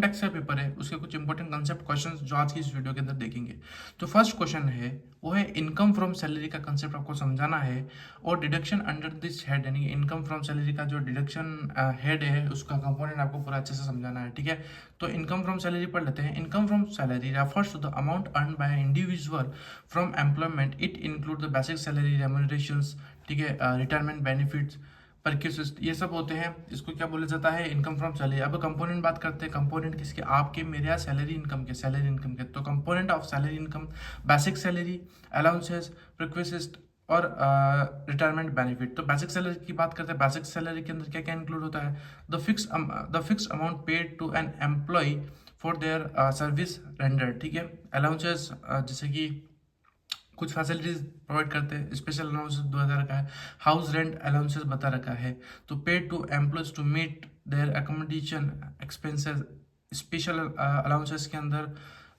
Tax का paper है उसके कुछ इंपॉर्टेंट कंसेप्ट क्वेश्चंस जो आज की इस वीडियो के अंदर देखेंगे। तो फर्स्ट क्वेश्चन है वो है इनकम फ्रॉम सैलरी का कंसेप्ट आपको समझाना है और डिडक्शन अंडर दिस हेड यानी इनकम फ्रॉम सैलरी का जो डिडक्शन हेड है उसका कंपोनेंट आपको पूरा अच्छे से समझाना है। ठीक है, तो इनकम फ्रॉम सैलरी पढ़ लेते हैं। Income from salary refers to the amount earn by individual from employment. It include the basic salary, remunerations, ठीक है, रिटायरमेंट बेनिफिट्स, परक्यूसिस्ट, ये सब होते हैं। इसको क्या बोला जाता है? Income from salary. अब कंपोनेंट बात करते हैं। कंपोनेंट किसके? आपके, मेरे या सैलरी इनकम के, सैलरी इनकम के। तो component of salary income basic salary, allowances, perquisites और रिटायरमेंट बेनिफिट। तो बेसिक सैलरी की बात करते हैं। बेसिक सैलरी के अंदर क्या क्या इंक्लूड होता है? The fix amount paid to an employ for their service render. ठीक है, अलाउंसेस जैसे कि कुछ फैसिलिटीज प्रोवाइड करते हैं। स्पेशल अलाउंसेस 2000 का है। हाउस रेंट अलाउंसेस बता रखा है। तो paid to employees to meet their accommodation expenses. Special allowances के अंदर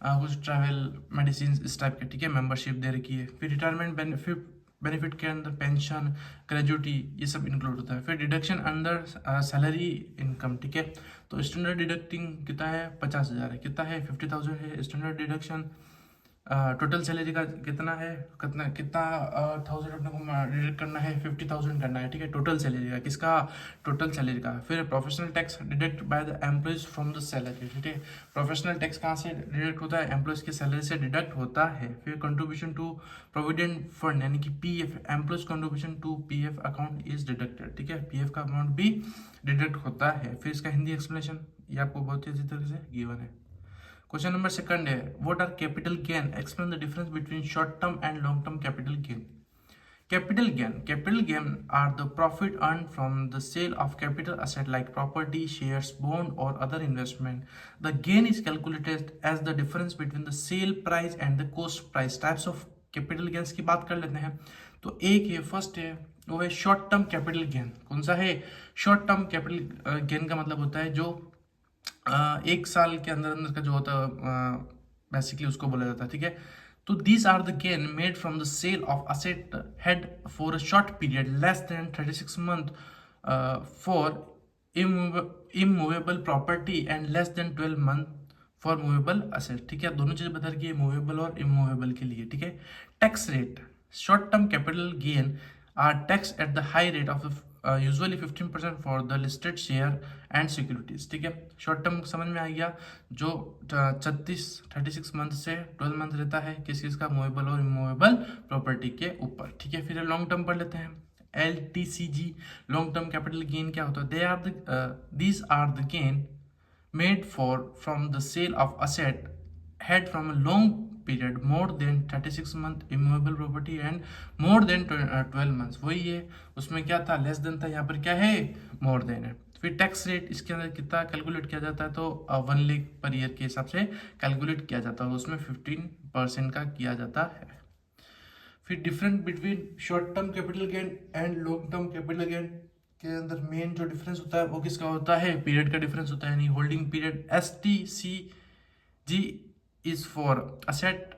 कुछ ट्रैवल, मेडिसिन, इस टाइप के। ठीक है, मेंबरशिप दे रखी है। फिर रिटायरमेंट बेनिफिट के अंदर पेंशन, ग्रेजुटी, ये सब इंक्लूड होता है। फिर डिडक्शन अंडर सैलरी इनकम। ठीक है, तो स्टैंडर्ड डिडक्टिंग कितना है? 50,000 है। कितना है? 50,000 है स्टैंडर्ड डिडक्शन। टोटल सैलरी का कितना है? कितना कितना थाउजेंड अपने को डिडक्ट करना है? 50,000 करना है। ठीक है, टोटल सैलरी का। किसका? टोटल सैलरी का। फिर professional tax deduct by the employees from the salary. ठीक है, प्रोफेशनल टैक्स कहाँ से डिडक्ट होता है? एम्प्लॉयज की सैलरी से डिडक्ट होता है। फिर कंट्रीब्यूशन टू प्रोविडेंट फंड यानी कि PF, employees contribution to PF account is deducted. ठीक है, पीएफ का अमाउंट भी डिडक्ट होता है। फिर इसका हिंदी एक्सप्लेनेशन ये आपको बहुत ही अच्छी तरह से गिवन है। क्वेश्चन नंबर सेकंड है what are capital gain? Explain the difference between short term and long term capital gain. Capital gain are the profit earned from the sale of capital asset like property, shares, bond or other investment. The gain is calculated as the difference between the sale price and the cost price. Types of capital gains की बात कर लेते हैं। तो एक है, first है वो है शॉर्ट टर्म कैपिटल गेन। कौन सा है? शॉर्ट टर्म कैपिटल गेन का मतलब होता है जो एक साल के अंदर अंदर का जो होता है बेसिकली उसको बोला जाता है। ठीक है, तो these are the gain made from the sale of asset held for a short period less than 36 month for immovable property and less than 12 month for movable asset. ठीक है, दोनों चीजें बता रही है मूवेबल और इमूवेबल के लिए। ठीक है, tax rate short term capital gain are tax at the high rate of usually 15% for the listed share and securities. ठीक है, शॉर्ट टर्म समझ में आ गया, जो 36 मंथ से 12 मंथ रहता है किस किस का? मूवेबल और इमूवेबल प्रॉपर्टी के ऊपर। ठीक है, फिर लॉन्ग टर्म पढ़ लेते हैं। LTCG long term capital gain क्या होता है? These are the gain made from the sale of asset had from a long period more than 36 month immovable property and more than 12 months। वही है, उसमें क्या था? लेस देन था, यहाँ पर क्या है? मोर देन है। फिर टैक्स रेट इसके अंदर कितना कैलकुलेट किया जाता है? तो 1 लाख पर ईयर के हिसाब से कैलकुलेट किया जाता है, उसमें 15% का किया जाता है। फिर difference between short term capital gain and long term capital gain के अंदर मेन जो डिफरेंस होता है वो किसका होता है? पीरियड का डिफरेंस होता है, यानी holding period STCG is for asset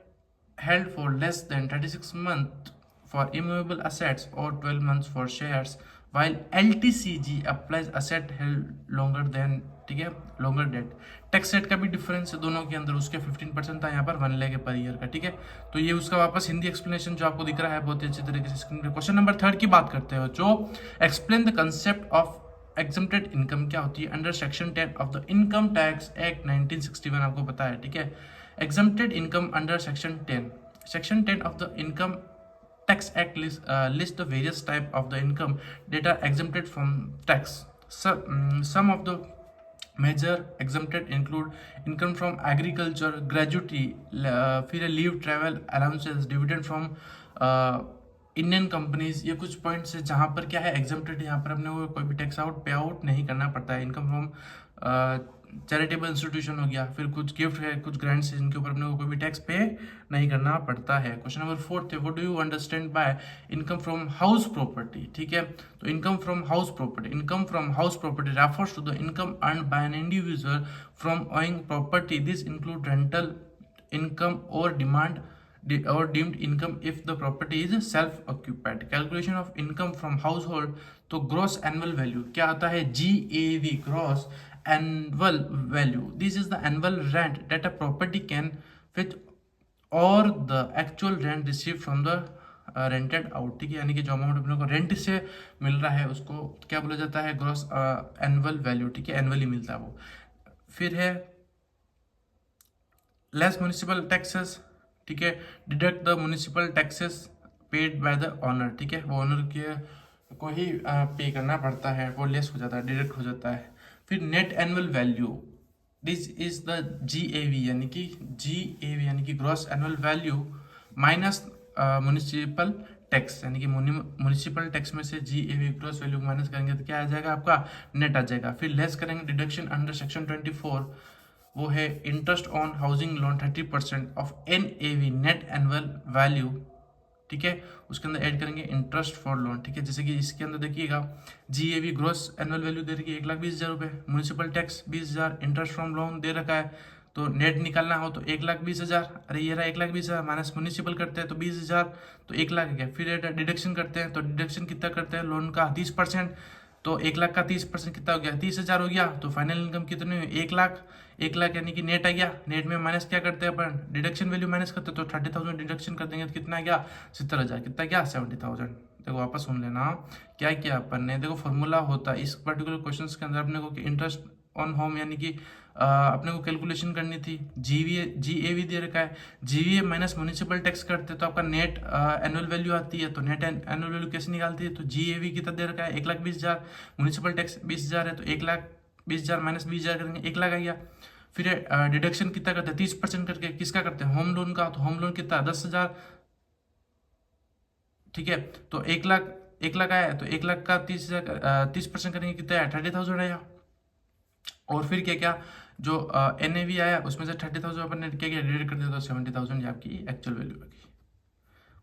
held for less than 36 months for immovable assets or 12 months for shares, while LTCG applies asset held longer than, ठीक है, longer डेट। टैक्स रेट का भी difference है दोनों के अंदर, उसके 15% था, यहाँ पर 1 लाख पर ईयर का। ठीक है, तो ये उसका वापस हिंदी एक्सप्लेनेशन जो आपको दिख रहा है बहुत ही अच्छी तरीके से स्क्रीन पे। क्वेश्चन नंबर 3 की बात करते हो, जो explain the concept of exempted income क्या होती है under section 10 of the income tax act 1961। आपको पता है। ठीक है, exempted income under section 10 of the income tax act list the various type of the income that are exempted from tax. Some of the major exempted include income from agriculture, gratuity, फिर leave, travel allowances, dividend from Indian companies. ये कुछ points है जहाँ पर क्या है? Exempted. यहाँ पर अपने को कोई भी टैक्स पे आउट नहीं करना पड़ता है। इनकम फ्रॉम चैरिटेबल इंस्टीट्यूशन हो गया, फिर कुछ गिफ्ट है, कुछ ग्रांट्स है जिनके ऊपर अपने को कोई भी टैक्स पे नहीं करना पड़ता है। क्वेश्चन नंबर 4 है what do you understand by income from house property? ठीक है, तो income from house property refers to the income earned by an individual from owning property. This include rental income और deemed income if the property is self-occupied. Calculation of income from household, तो gross annual value क्या आता है? GAV, gross annual value. This is the annual rent that a property can with और the actual rent receive from the rented out, ठीक है, यानी कि जो अमाउंट अपने को रेंट से मिल रहा है उसको क्या बोला जाता है, ग्रॉस एनुअल वैल्यू, ठीक है, एनुअली मिलता है वो। फिर है लेस म्यूनिसिपल टैक्सेस, ठीक है, deduct the municipal taxes paid by the owner, ठीक है, वो ओनर के को ही पे करना पड़ता है, वो लेस हो जाता है, डिडक्ट हो जाता है। फिर net annual value, this is the GAV यानी कि GAV यानी कि gross annual value minus municipal tax, यानी कि म्यूनिसिपल टैक्स में से GAV ग्रॉस वैल्यू माइनस करेंगे तो क्या आ जाएगा, आपका नेट आ जाएगा। फिर लेस करेंगे डिडक्शन अंडर सेक्शन 24, वो है interest on housing loan 30% of NAV net annual value, ठीक है, उसके अंदर ऐड करेंगे इंटरेस्ट फॉर लोन, ठीक है, जैसे कि इसके अंदर देखिएगा GAV ग्रॉस एनुअल वैल्यू दे रखी है 1,20,000 रुपये, municipal tax 20,000, interest from loan दे रखा है, तो नेट निकालना हो तो 1,20,000, अरे ये रहा 1,20,000 माइनस म्यूनिसिपल करते हैं तो 20,000, तो 1,00,000 गया। फिर डिडक्शन करते हैं तो डिडक्शन कितना करते हैं, लोन का 30%, तो 1,00,000 का 30% कितना हो गया, 30,000 हो गया। तो फाइनल इनकम कितनी हुई, 1,00,000, 1,00,000 यानी कि नेट आ गया। नेट में माइनस क्या करते हैं अपन, डिडक्शन वैल्यू माइनस करते हैं, तो 30,000 डिडक्शन कर देंगे तो कितना आ गया, 70,000, कितना गया 70,000। देखो वापस सुन लेना क्या किया अपन ने, देखो फॉर्मूला होता है इस पर्टिकुलर क्वेश्चन के अंदर अपने को कि इंटरेस्ट ऑन होम यानी कि अपने को कैलकुलेशन करनी थी, GAV दे रखा है, GVA माइनस म्यूनिसिपल टैक्स करते तो आपका नेट एनुअल वैल्यू आती है, तो नेट एनुअल वैल्यू कैसे निकालती है, तो GAV कितना दे रखा है 1,20,000, म्यूनिसिपल टैक्स 20,000 है, तो 1,20,000 माइनस 20,000 करेंगे 1,00,000 आ गया। फिर डिडक्शन कितना करते हैं 30% करके, किसका करते हैं, होम लोन का, तो होम लोन कितना 10,000, ठीक है, तो 1,00,000 आया, तो 1,00,000 का 30% करेंगे कितना है 30,000 आया। और फिर क्या क्या जो NAV आया उसमें से 30,000 अपन ने क्या क्या डिडक्ट कर दिया, तो 70,000 ये आपकी एक्चुअल वैल्यू आ गई।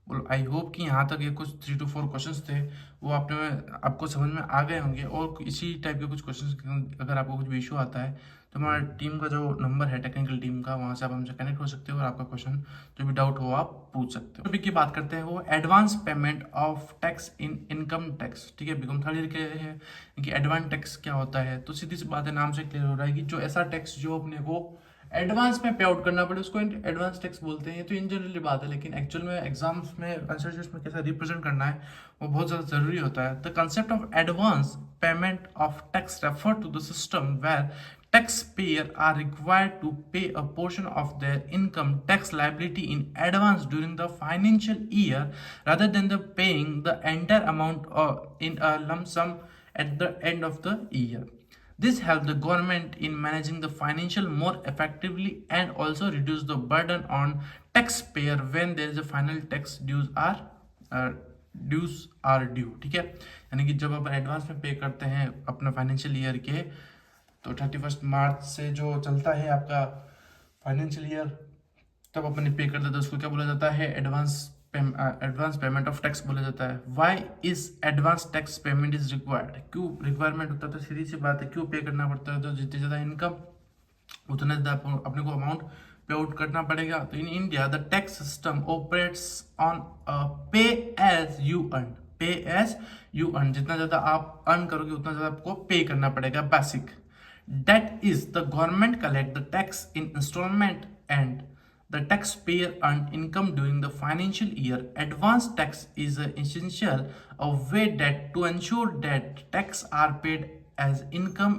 बोलो आई होप कि यहाँ तक ये कुछ 3 to 4 क्वेश्चंस थे वो आपको समझ में आ गए होंगे। और इसी टाइप के कुछ क्वेश्चंस अगर आपको कुछ भी इशू आता है तो हमारा टीम का जो नंबर है टेक्निकल टीम का, वहाँ से आप हमसे कनेक्ट हो सकते हो और आपका क्वेश्चन जो भी डाउट हो आप पूछ सकते हो। टॉपिक की बात करते हैं वो advance payment of tax in income tax, ठीक है, बीकॉम थर्ड ईयर के है कि एडवांस टैक्स क्या होता है। तो सीधी सी बात है, नाम से क्लियर हो रहा है कि जो ऐसा टैक्स जो अपने को एडवांस में पे आउट करना पड़े उसको एडवांस टैक्स बोलते हैं। ये तो इन जनरली बात है, लेकिन एक्चुअल में एग्जाम्स में आंसर शीट्स में कैसे रिप्रेजेंट करना है वो बहुत ज़्यादा जरूरी होता है। The concept of advance payment of tax refer to the system where taxpayer are required to pay a portion of their income tax liability in advance during the financial year rather than the paying the entire amount in a lump sum at the end of the year. This helps the government in managing the financial more effectively and also reduce the burden on taxpayer when there is a final tax dues are due, ठीक है, यानी कि जब आप advance में पे करते हैं अपना फाइनेंशियल ईयर के, तो 31 मार्च से जो चलता है आपका फाइनेंशियल ईयर, तब अपन पे कर देता है, उसको क्या बोला जाता है, एडवांस पेमेंट ऑफ टैक्स बोला जाता है। Why is advance tax payment is required, क्यों रिक्वायरमेंट होता है, तो सीधी सी बात है क्यों पे करना पड़ता है, तो जितनी ज़्यादा इनकम उतना ज़्यादा अपने को अमाउंट पे आउट करना पड़ेगा। तो in India the tax system operates on पे एज यू अर्न, पे एज यू अर्न, जितना ज़्यादा आप अर्न करोगे उतना ज़्यादा आपको पे करना पड़ेगा, basic. That is, the government collect the tax in installment and the taxpayer earned income during the financial year. Advance tax is an essential a way that to ensure that tax are paid as income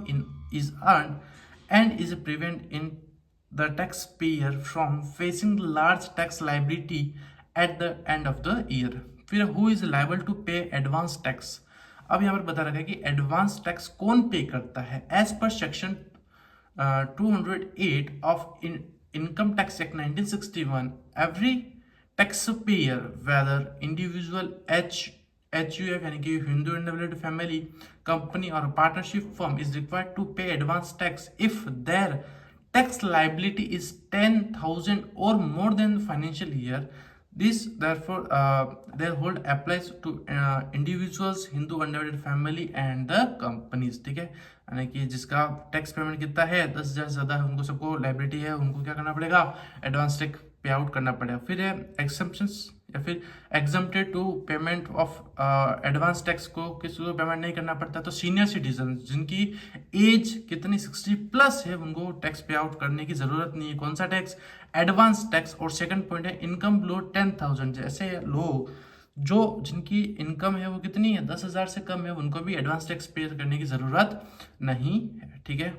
is earned and is prevent in the taxpayer from facing large tax liability at the end of the year. फिर who is liable to pay advance tax? अब यहाँ पर बता रखा है कि advance tax कौन पे करता है। As per section 208 of income tax act 1961 every tax payer whether individual HUF यानी कि हिंदू इंडिविजुअल फैमिली कंपनी और partnership firm is required to pay advance tax if there tax liability is 10,000 और more than financial year. This therefore their hold applies to individuals, Hindu undivided family and the companies, ठीक है, यानी कि जिसका tax payment कितना है 10,000 से ज़्यादा उनको सबको लाइबिलिटी है, उनको क्या करना पड़ेगा, एडवांस टैक्स पे आउट करना पड़ेगा। फिर है एक्सेप्शंस या फिर exempted to payment of advance tax को किसी को पेमेंट नहीं करना पड़ता। तो सीनियर सिटीजन जिनकी एज कितनी 60 प्लस है उनको टैक्स पे आउट करने की जरूरत नहीं है। कौन सा टैक्स? Advance tax. और सेकंड पॉइंट है इनकम बिलो 10,000, जैसे लोग जो जिनकी इनकम है वो कितनी है 10,000 से कम है, उनको भी एडवांस टैक्स पे करने की जरूरत नहीं है। ठीक है,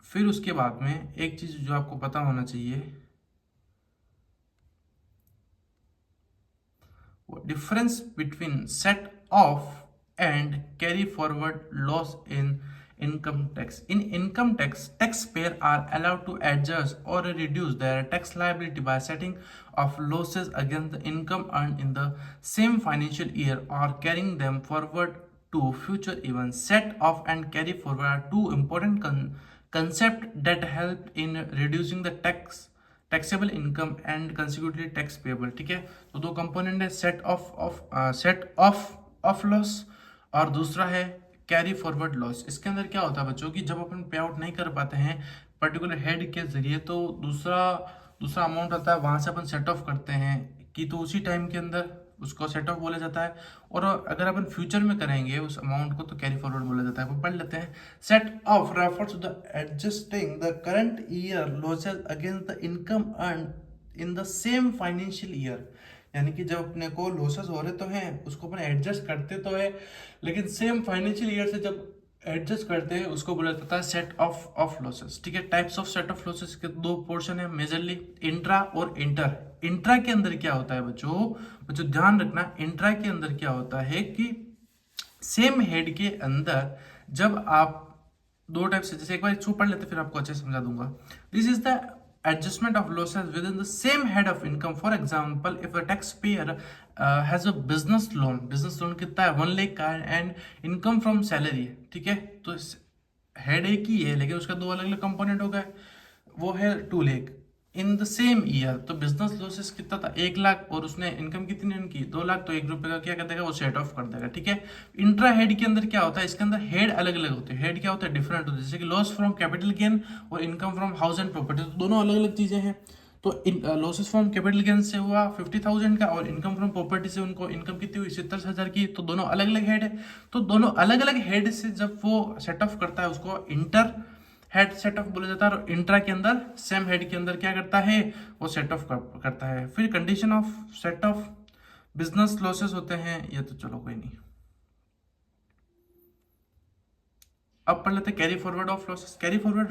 फिर उसके बाद में एक चीज जो आपको पता होना चाहिए, difference between set off and carry forward loss in income tax. In income tax, taxpayers are allowed to adjust or reduce their tax liability by setting off losses against the income earned in the same financial year or carrying them forward to future events. Set off and carry forward are two important concepts that help in reducing the taxable income and कंसिक्यूटिवली tax payable. ठीक है, तो दो component है, set of loss और दूसरा है carry forward loss. इसके अंदर क्या होता है बच्चों की, जब अपन पे आउट नहीं कर पाते हैं पर्टिकुलर हेड के जरिए तो दूसरा अमाउंट आता है, वहां से अपन सेट ऑफ करते हैं कि तो उसी टाइम के अंदर उसको सेट ऑफ बोला जाता है। और अगर अपन फ्यूचर में करेंगे उस अमाउंट को तो कैरी फॉरवर्ड बोला जाता है। अपन पढ़ लेते हैं। Set off refers to the adjusting the current year losses against the income earn in the same financial year. यानी कि जब अपने को लॉसेस हो रहे तो हैं उसको अपन एडजस्ट करते तो है, लेकिन सेम फाइनेंशियल ईयर से जब एडजस्ट करते हैं उसको बोला जाता है सेट ऑफ लॉसेस। ठीक है, types of set of losses के दो पोर्शन है मेजरली, इंट्रा और इंटर। इंट्रा के अंदर क्या होता है बच्चों ध्यान रखना, इंट्रा के अंदर क्या होता है कि सेम हेड के अंदर जब आप दो टाइप से, जैसे एक बार इसको पढ़ लेते फिर आपको अच्छे से समझा दूंगा। This is the adjustment of losses within the same head of income. For example, if a taxpayer has a business loan कितना है 1 लाख का एंड इनकम फ्रॉम सैलरी है, ठीक है, तो हेड एक ही है लेकिन उसका दो अलग अलग कंपोनेंट हो गए, वो है 2 लाख इन द सेम ईयर। तो बिजनेस लॉसेस कितना था 1 लाख और उसने इनकम कितनी उनकी 2 लाख, तो 1 रुपए का क्या कर देगा वो सेट ऑफ कर देगा। ठीक है, इंट्रा हेड के अंदर क्या होता है, इसके अंदर हेड अलग अलग होते हैं। हेड क्या होता है डिफरेंट होता है, जैसे कि लॉस फ्रॉम कैपिटल गेन और income from house and property, तो दोनों अलग अलग चीजें हैं। तो लॉसेस फ्रॉम कैपिटल गेन से हुआ 50,000 का और इनकम फ्रॉम प्रॉपर्टी से उनको इनकम कितनी हुई 70,000 की, तो दोनों अलग अलग हेड है। तो दोनों अलग अलग हेड से जब वो सेट ऑफ करता है उसको इंटर हेड सेट ऑफ बोला जाता है, और इंट्रा के अंदर सेम हेड के अंदर क्या करता है वो सेट ऑफ करता है। फिर condition of set of business losses होते हैं, ये तो चलो कोई नहीं। अब पढ़ लेते carry forward of losses. Carry forward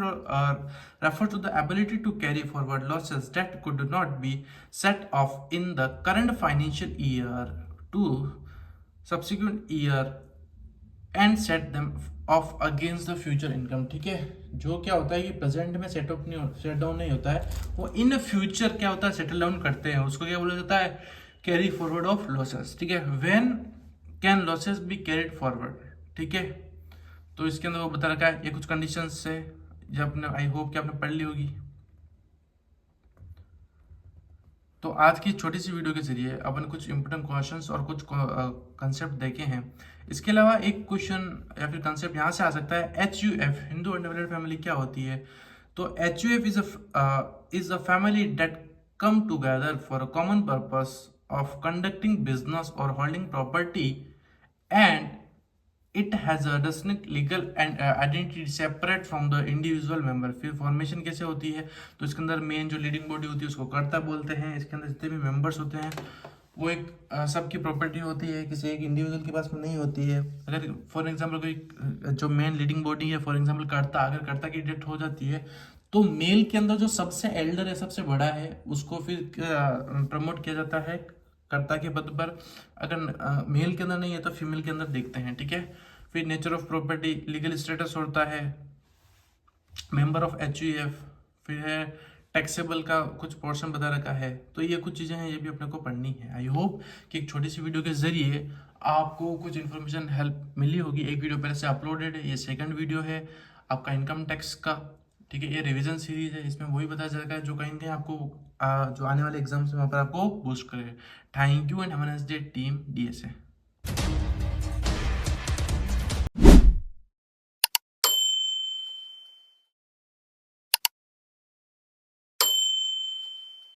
refer to the ability to carry forward losses that could not be set off in the current financial year to subsequent year and set them off against the future income. ठीक है, जो क्या होता है कि present में set down नहीं होता है, वो इन फ्यूचर क्या होता है सेटल डाउन करते हैं, उसको क्या बोला जाता है कैरी फॉरवर्ड ऑफ लॉसेस। ठीक है, when can losses be carried forward. ठीक है, तो इसके अंदर वो बता रखा है, ये कुछ कंडीशंस है जो आपने आई होप कि आपने पढ़ ली होगी। तो आज की छोटी सी वीडियो के जरिए अपन कुछ इंपोर्टेंट क्वेश्चंस और कुछ कंसेप्ट देखे हैं। इसके अलावा एक क्वेश्चन या फिर कंसेप्ट यहाँ से आ सकता है, HUF हिंदू अनडिवाइडेड फैमिली क्या होती है। तो HUF is a family that come together for a common purpose of conducting business और holding property and it has a distinct legal and identity separate from the individual member. फिर formation कैसे होती है, तो इसके अंदर मेन जो leading body होती है उसको कर्ता बोलते हैं। इसके अंदर जितने भी मेंबर्स होते हैं वो एक सबकी प्रॉपर्टी होती है, किसी एक इंडिविजुअल के पास में नहीं होती है। अगर फॉर एग्जांपल कोई जो मेन लीडिंग बॉडी है, फॉर एग्जांपल कर्ता, अगर कर्ता की डेथ हो जाती है तो मेल के अंदर जो सबसे एल्डर है, सबसे बड़ा है, उसको फिर प्रमोट किया जाता है कर्ता के पद पर। अगर मेल के अंदर नहीं है तो फीमेल के अंदर देखते हैं। ठीक है, फिर nature of property, legal status होता है, मेंबर ऑफ HUF, फिर है टैक्सेबल का कुछ पोर्शन बता रखा है। तो ये कुछ चीज़ें हैं, ये भी अपने को पढ़नी है। आई होप कि एक छोटी सी वीडियो के जरिए आपको कुछ इन्फॉर्मेशन हेल्प मिली होगी। एक वीडियो पहले से अपलोडेड है, ये सेकंड वीडियो है आपका इनकम टैक्स का। ठीक है, ये रिवीजन सीरीज है, इसमें वही बताया जाएगा जो कहीं ना कहीं आपको जो आने वाले एग्जाम्स है वहाँ पर आपको बूस्ट करे। Thank you and have a nice day team DSA।